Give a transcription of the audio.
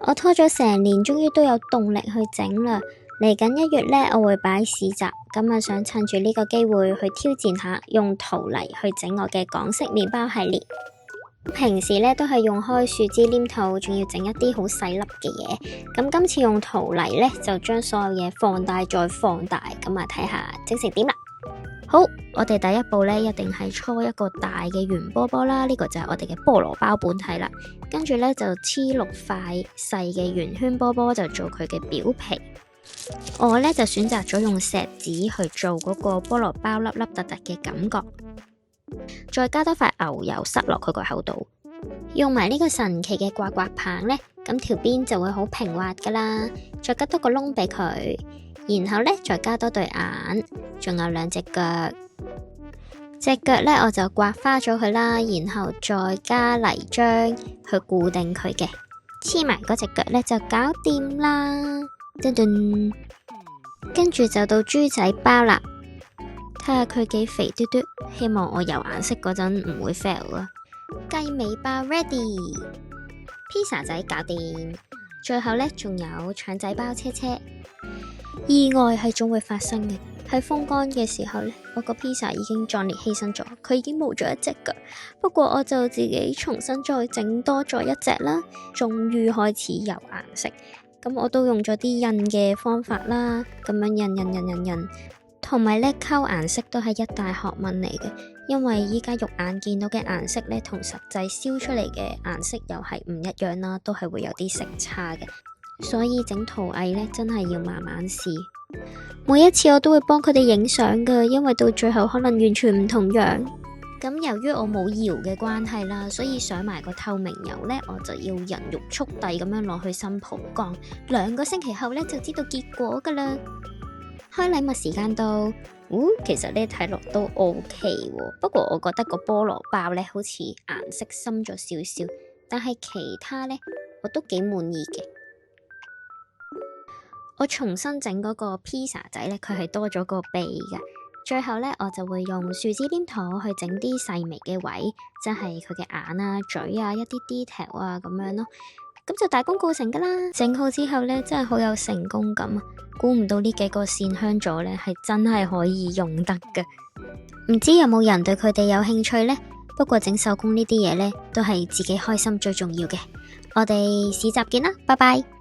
我拖咗成年，終於都有動力去整啦。嚟緊1月呢，我會擺市集，咁啊想趁住呢個機會去挑戰下，用陶泥去整我嘅港式麵包系列。平時呢都係用開樹枝黏土，仲要整一啲好細粒嘅嘢。咁今次用陶泥呢，就將所有嘢放大再放大，咁啊睇下整成點啦。好，我哋第一步呢，一定係搓一個大嘅圓波波啦，呢個就係我哋嘅菠蘿包本體啦。跟住呢，就黐6塊細嘅圓圈波波，就做佢嘅表皮。我呢，就選擇咗用錫紙去做嗰個菠蘿包粒粒突突嘅感覺，再加多塊牛油塞落佢個口度，用埋呢個神奇嘅刮刮棒呢，咁條邊就會好平滑噶啦。再吉多個窿俾佢，然後呢，再加多對眼，仲有2隻腳。隻腳呢，我就刮花咗佢啦，然後再加泥漿去固定佢嘅，黐埋嗰隻腳呢，就搞掂啦。噔噔，跟住就到豬仔包啦，睇下佢幾肥嘟嘟，希望我油顏色嗰陣唔會 fail 啊。雞尾包 ready， 披薩仔搞掂，最後呢，仲有腸仔包車車。意外係總會發生嘅，喺風乾嘅時候呢，我個披薩已經壯烈犧牲咗，佢已經冇咗一隻腳。不過我就自己重新再整多咗一隻啦，終於開始油顏色。咁我都用咗啲印嘅方法啦，咁樣印，同埋呢溝顏色都係一大學問嚟嘅，因為依家肉眼見到嘅顏色呢，同實際燒出嚟嘅顏色又係唔一樣啦，都係會有啲色差嘅。所以整陶藝呢，真係要慢慢試。每一次我都會幫佢哋影相㗎，因為到最後可能完全唔同樣。咁由於我冇窯嘅關係啦，所以上埋個透明油呢，我就要人肉速遞咁樣落去新蒲崗，2個星期後呢，就知道結果噶啦。開禮物時間到，其實呢睇落都 OK 喎，不過我覺得個菠蘿包呢，好似顏色深咗少少，但係其他呢，我都幾滿意嘅。我重新整嗰個披薩仔呢，佢係多咗個鼻㗎。最後呢，我就會用樹枝黏土去整啲細微嘅位，即係佢嘅眼啊、嘴啊、一啲 detail 啊咁樣咯，咁就大功告成噶啦。整好之後呢，真係好有成功感啊！估唔到呢幾個線香座呢係真係可以用得㗎。唔知有冇人對佢哋有興趣呢？不過整手工呢啲嘢呢，都係自己開心最重要嘅。我哋市集見啦，拜拜。